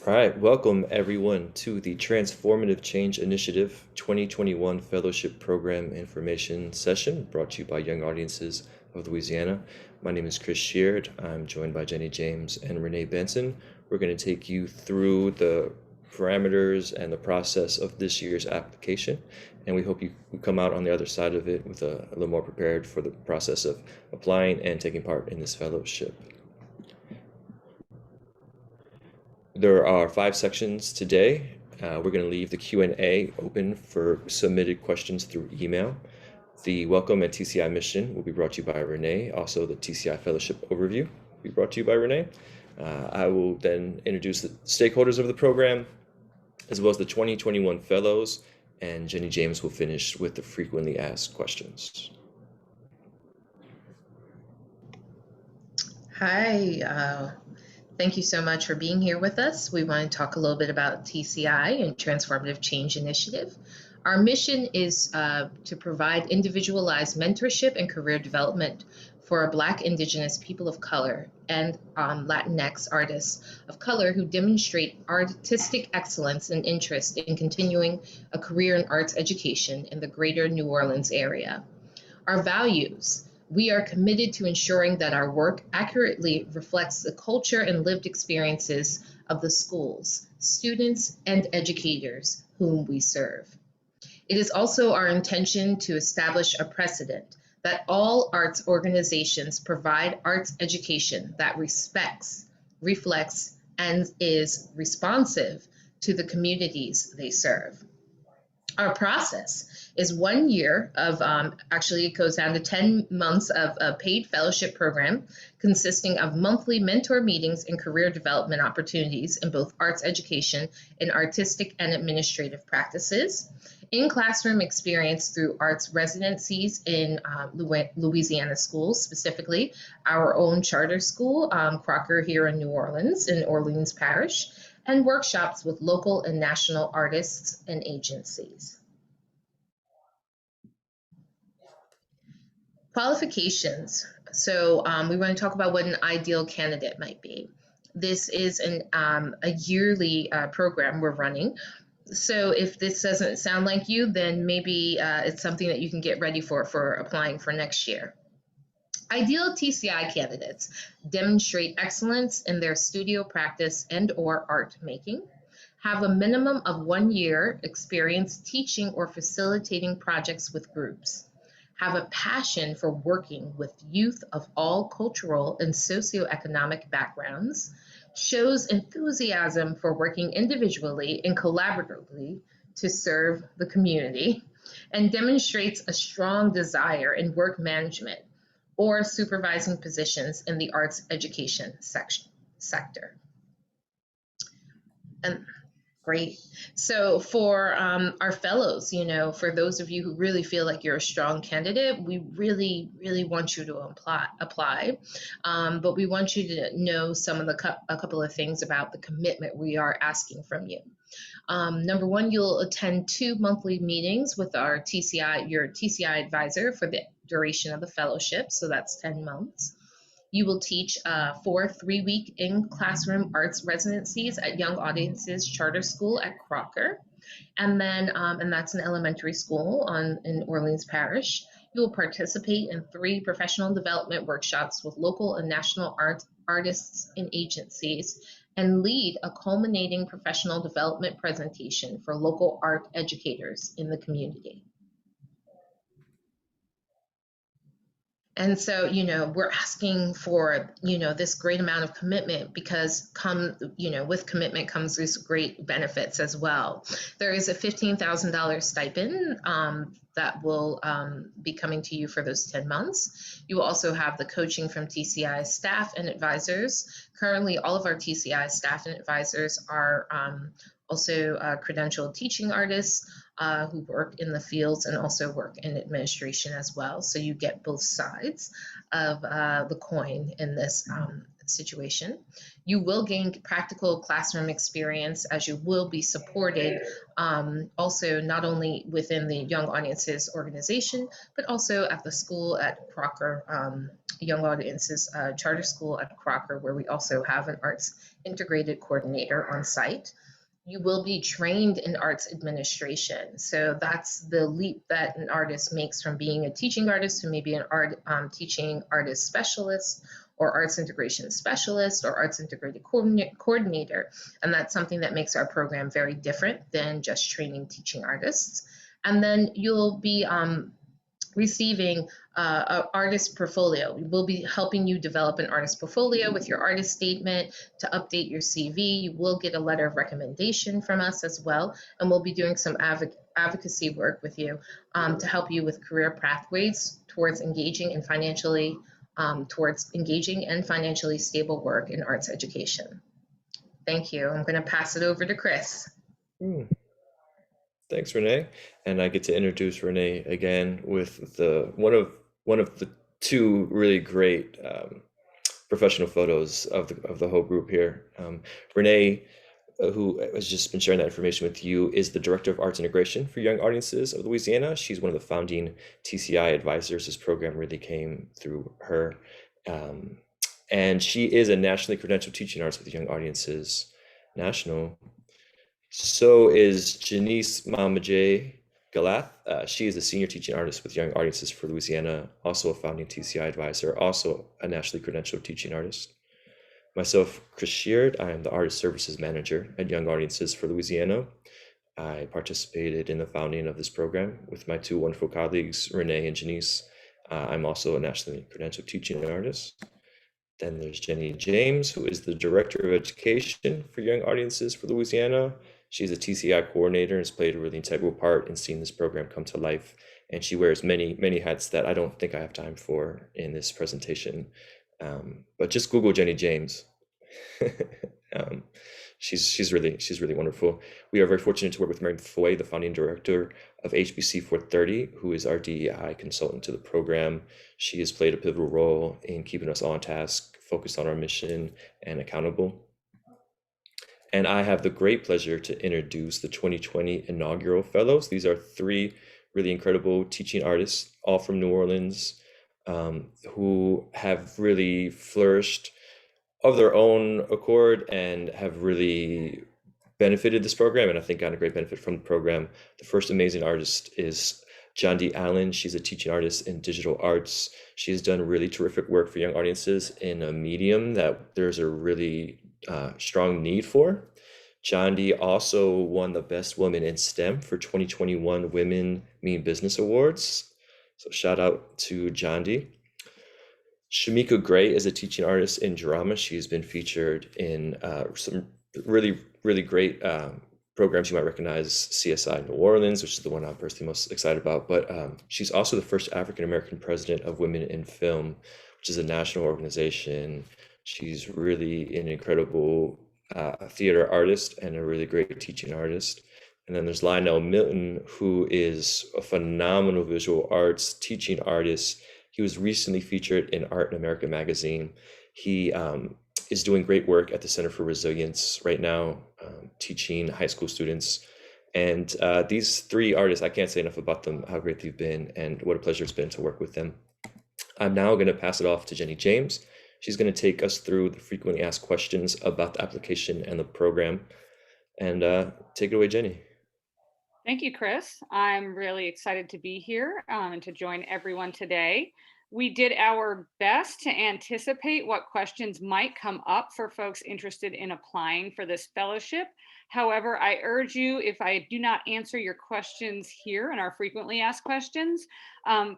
All right, welcome everyone to the Transformative Change Initiative 2021 Fellowship Program Information Session brought to you by Young Audiences of Louisiana. My name is Chris Sheard. I'm joined by Jenny James and Renee Benson. We're going to take you through the parameters and the process of this year's application, and we hope you come out on the other side of it with a little more prepared for the process of applying and taking part in this fellowship. There are 5 sections today. We're going to leave the Q&A open for submitted questions through email. The Welcome and TCI Mission will be brought to you by Renee. Also, the TCI Fellowship Overview will be brought to you by Renee. I will then introduce the stakeholders of the program, as well as the 2021 Fellows, and Jenny James will finish with the frequently asked questions. Hi, thank you so much for being here with us. We want to talk a little bit about TCI and Transformative Change Initiative. Our mission is to provide individualized mentorship and career development for Black, Indigenous, people of color, and Latinx artists of color who demonstrate artistic excellence and interest in continuing a career in arts education in the greater New Orleans area. Our values. We are committed to ensuring that our work accurately reflects the culture and lived experiences of the schools, students, and educators whom we serve. It is also our intention to establish a precedent that all arts organizations provide arts education that respects, reflects, and is responsive to the communities they serve. Our process is 1 year of, actually it goes down to 10 months of a paid fellowship program consisting of monthly mentor meetings and career development opportunities in both arts education and artistic and administrative practices, in-classroom experience through arts residencies in Louisiana schools, specifically our own charter school, Crocker here in New Orleans, in Orleans Parish, and workshops with local and national artists and agencies. Qualifications. So we want to talk about what an ideal candidate might be. This is a yearly program we're running. So if this doesn't sound like you, then maybe it's something that you can get ready for applying for next year. Ideal TCI candidates demonstrate excellence in their studio practice and/or art making, have a minimum of 1 year experience teaching or facilitating projects with groups, have a passion for working with youth of all cultural and socioeconomic backgrounds, shows enthusiasm for working individually and collaboratively to serve the community, and demonstrates a strong desire in work management or supervising positions in the arts education sector. And great. So for our fellows, for those of you who really feel like you're a strong candidate, we really, really want you to apply. But we want you to know a couple of things about the commitment we are asking from you. Number one, you'll attend 2 monthly meetings with your TCI advisor for the duration of the fellowship, so that's 10 months. You will teach 4 3-week in-classroom arts residencies at Young Audiences Charter School at Crocker, and then and that's an elementary school in Orleans Parish. You will participate in 3 professional development workshops with local and national artists and agencies, and lead a culminating professional development presentation for local art educators in the community. And so, we're asking for, this great amount of commitment because with commitment comes these great benefits as well. There is a $15,000 stipend that will be coming to you for those 10 months. You will also have the coaching from TCI staff and advisors. Currently, all of our TCI staff and advisors are also credentialed teaching artists who work in the fields and also work in administration as well. So you get both sides of the coin in this situation. You will gain practical classroom experience as you will be supported also not only within the Young Audiences organization, but also at the school at Crocker, Young Audiences Charter School at Crocker, where we also have an arts integrated coordinator on site. You will be trained in arts administration. So that's the leap that an artist makes from being a teaching artist to maybe an teaching artist specialist or arts integration specialist or arts integrated coordinator. And that's something that makes our program very different than just training teaching artists. And then you'll be receiving an artist portfolio. We'll be helping you develop an artist portfolio with your artist statement to update your CV. You will get a letter of recommendation from us as well, and we'll be doing some advocacy work with you to help you with career pathways towards engaging and financially stable work in arts education. Thank you. I'm going to pass it over to Chris. Thanks, Renee. And I get to introduce Renee again with the one of the two really great professional photos of the whole group here. Renee, who has just been sharing that information with you, is the Director of Arts Integration for Young Audiences of Louisiana. She's one of the founding TCI advisors. This program really came through her. And she is a nationally credentialed teaching artist with Young Audiences National. So is Janice Mamajay Galath. She is a senior teaching artist with Young Audiences for Louisiana, also a founding TCI advisor, also a nationally credentialed teaching artist. Myself, Chris Sheard, I am the Artist Services Manager at Young Audiences for Louisiana. I participated in the founding of this program with my two wonderful colleagues, Renee and Janice. I'm also a nationally credentialed teaching artist. Then there's Jenny James, who is the Director of Education for Young Audiences for Louisiana. She's a TCI coordinator and has played a really integral part in seeing this program come to life. And she wears many, many hats that I don't think I have time for in this presentation. But just Google Jenny James. She's really wonderful. We are very fortunate to work with Mary Foy, the founding director of HBC 430, who is our DEI consultant to the program. She has played a pivotal role in keeping us on task, focused on our mission, and accountable. And I have the great pleasure to introduce the 2020 inaugural fellows. These are three really incredible teaching artists, all from New Orleans, who have really flourished of their own accord and have really benefited this program, and I think gotten a great benefit from the program. The first amazing artist is John D. Allen. She's a teaching artist in digital arts. She has done really terrific work for young audiences in a medium that there's a really strong need for. John D. also won the Best Woman in STEM for 2021 Women Mean Business Awards. So shout out to John D. Shamika Gray is a teaching artist in drama. She's been featured in some really, really great programs you might recognize, CSI New Orleans, which is the one I'm personally most excited about. But she's also the first African-American president of Women in Film, which is a national organization. She's really an incredible theater artist and a really great teaching artist. And then there's Lionel Milton, who is a phenomenal visual arts teaching artist. He was recently featured in Art in America magazine. He is doing great work at the Center for Resilience right now, teaching high school students. And these three artists, I can't say enough about them, how great they've been, and what a pleasure it's been to work with them. I'm now going to pass it off to Jenny James. She's going to take us through the frequently asked questions about the application and the program. And take it away, Jenny. Thank you, Chris. I'm really excited to be here and to join everyone today. We did our best to anticipate what questions might come up for folks interested in applying for this fellowship. However, I urge you, if I do not answer your questions here in our frequently asked questions,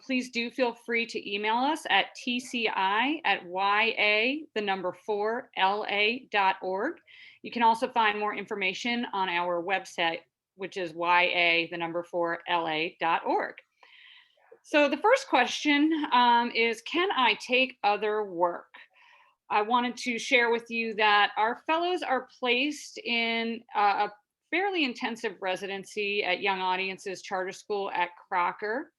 please do feel free to email us at tci@ya4la.org. You can also find more information on our website, which is ya4la.org. So the first question is, can I take other work? I wanted to share with you that our fellows are placed in a fairly intensive residency at Young Audiences Charter School at Crocker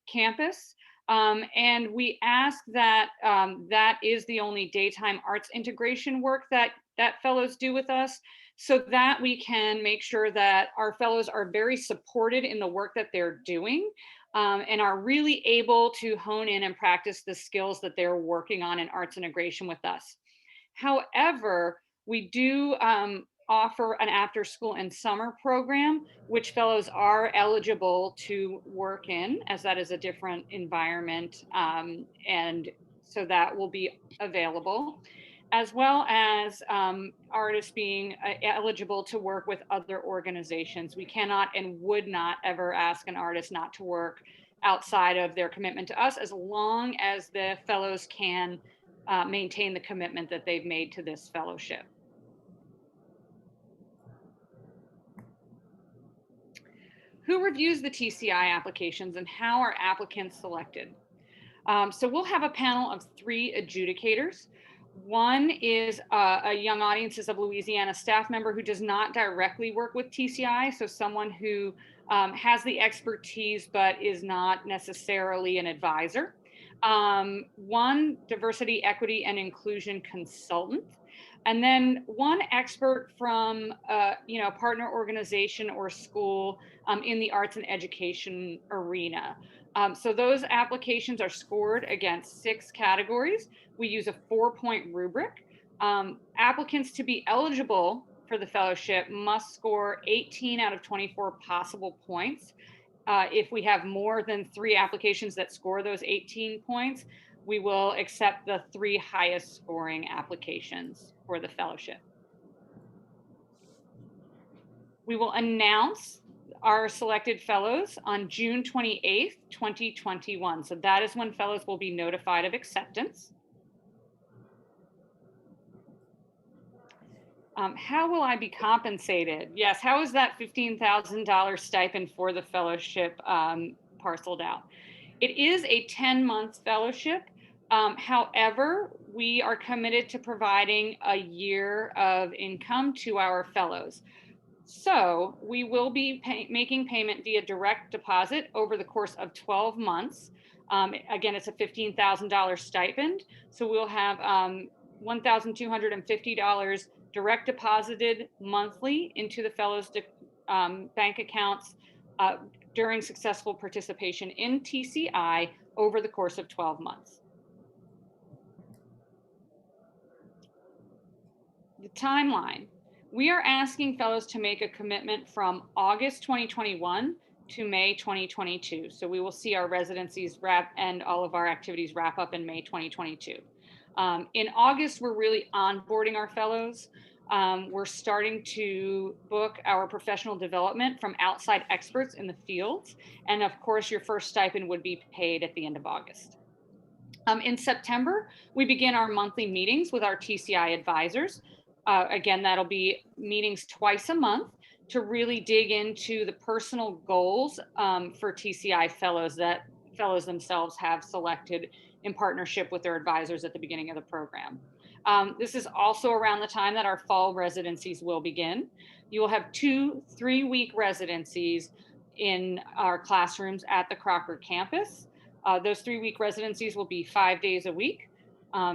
campus. And we ask that that is the only daytime arts integration work that fellows do with us, so that we can make sure that our fellows are very supported in the work that they're doing, and are really able to hone in and practice the skills that they're working on in arts integration with us. However, we do offer an after school and summer program, which fellows are eligible to work in, as that is a different environment. And so that will be available, as well as artists being eligible to work with other organizations. We cannot and would not ever ask an artist not to work outside of their commitment to us, as long as the fellows can maintain the commitment that they've made to this fellowship. Who reviews the TCI applications and how are applicants selected? So we'll have a panel of 3 adjudicators. One is a Young Audiences of Louisiana staff member who does not directly work with TCI, so someone who has the expertise but is not necessarily an advisor. One diversity, equity, and inclusion consultant, and then one expert from partner organization or school in the arts and education arena. So those applications are scored against 6 categories. We use a 4-point rubric. Applicants to be eligible for the fellowship must score 18 out of 24 possible points. If we have more than 3 applications that score those 18 points, we will accept the 3 highest scoring applications for the fellowship. We will announce our selected fellows on June 28th, 2021. So that is when fellows will be notified of acceptance. How will I be compensated? Yes, how is that $15,000 stipend for the fellowship parceled out? It is a 10-month fellowship. However, we are committed to providing a year of income to our fellows. So we will be making payment via direct deposit over the course of 12 months. Again, it's a $15,000 stipend. So we'll have $1,250 direct deposited monthly into the fellows' bank accounts during successful participation in TCI over the course of 12 months. The timeline. We are asking fellows to make a commitment from August 2021 to May 2022. So we will see our residencies wrap and all of our activities wrap up in May 2022. In August, we're really onboarding our fellows. We're starting to book our professional development from outside experts in the fields. And of course, your first stipend would be paid at the end of August. In September, we begin our monthly meetings with our TCI advisors. Again, that'll be meetings twice a month to really dig into the personal goals for TCI fellows that fellows themselves have selected in partnership with their advisors at the beginning of the program. This is also around the time that our fall residencies will begin. You will have 2 3-week residencies in our classrooms at the Crocker campus. Those 3-week residencies will be 5 days a week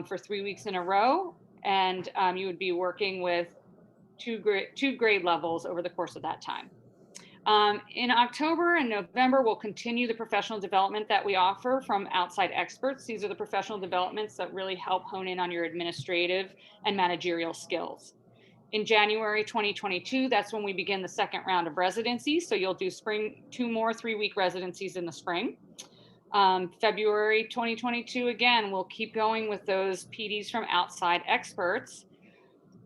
for 3 weeks in a row. And you would be working with 2 grade levels over the course of that time. In October and November, we'll continue the professional development that we offer from outside experts. These are the professional developments that really help hone in on your administrative and managerial skills. In January 2022, that's when we begin the second round of residencies. So you'll do 2 more 3-week residencies in the spring. February 2022, again, we'll keep going with those PDs from outside experts.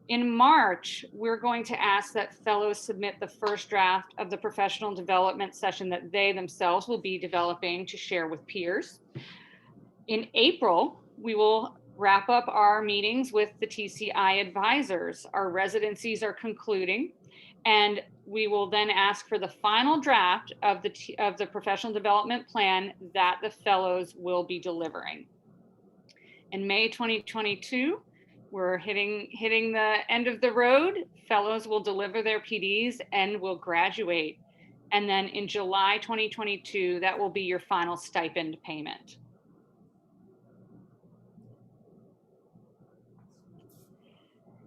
In March, we're going to ask that fellows submit the first draft of the professional development session that they themselves will be developing to share with peers. In April, we will wrap up our meetings with the TCI advisors. Our residencies are concluding, and we will then ask for the final draft of the professional development plan that the fellows will be delivering. In May 2022, we're hitting the end of the road. Fellows will deliver their PDs and will graduate. And then in July 2022, that will be your final stipend payment.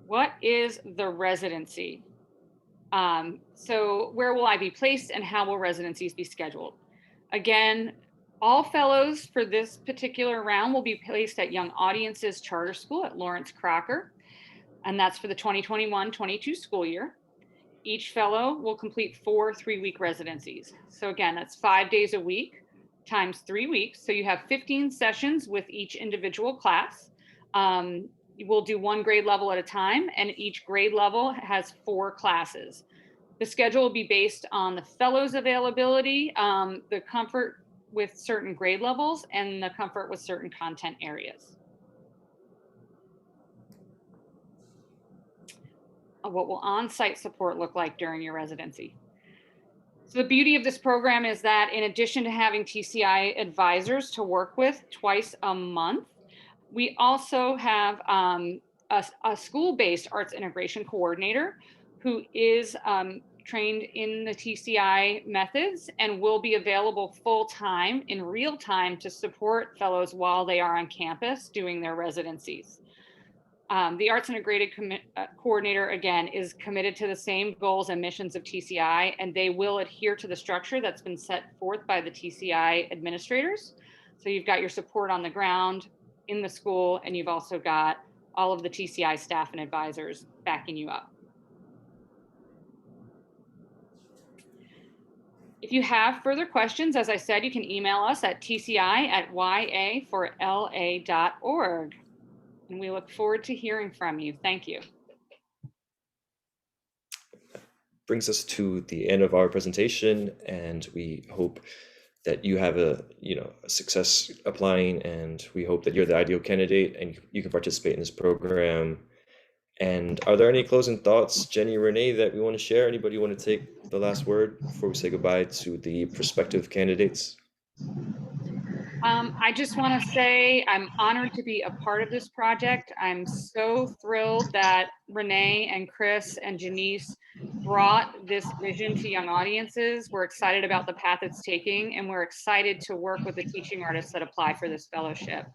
What is the residency? So where will I be placed and how will residencies be scheduled? Again, all fellows for this particular round will be placed at Young Audiences Charter School at Lawrence Crocker, and that's for the 2021-22 school year. Each fellow will complete 4 3-week residencies. So again, that's 5 days a week times 3 weeks. So you have 15 sessions with each individual class. We'll do one grade level at a time, and each grade level has 4 classes. The schedule will be based on the fellows' availability, the comfort with certain grade levels, and the comfort with certain content areas. What will on-site support look like during your residency? So the beauty of this program is that in addition to having TCI advisors to work with twice a month, we also have a school-based arts integration coordinator who is trained in the TCI methods and will be available full-time in real time to support fellows while they are on campus doing their residencies. The Arts Integrated Coordinator, again, is committed to the same goals and missions of TCI, and they will adhere to the structure that's been set forth by the TCI administrators. So you've got your support on the ground in the school, and you've also got all of the TCI staff and advisors backing you up. If you have further questions, as I said, you can email us at tci@ya4la.org. And we look forward to hearing from you. Thank you. Brings us to the end of our presentation, and we hope that you have a success applying, and we hope that you're the ideal candidate and you can participate in this program. And are there any closing thoughts, Jenny, Renee, that we want to share? Anybody want to take the last word before we say goodbye to the prospective candidates? I just want to say I'm honored to be a part of this project. I'm so thrilled that Renee and Chris and Janice brought this vision to young audiences. We're excited about the path it's taking, and we're excited to work with the teaching artists that apply for this fellowship.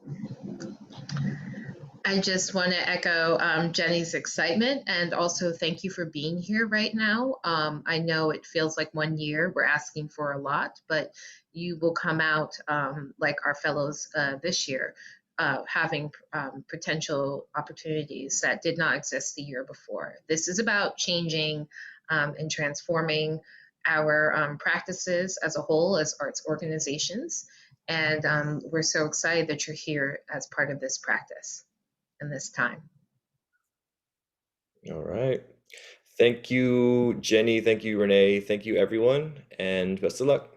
I just want to echo Jenny's excitement, and also thank you for being here right now. I know it feels like 1 year, we're asking for a lot, but you will come out like our fellows this year, having potential opportunities that did not exist the year before. This is about changing and transforming our practices as a whole as arts organizations. And we're so excited that you're here as part of this practice in this time. All right. Thank you, Jenny. Thank you, Renee. Thank you, everyone, and best of luck.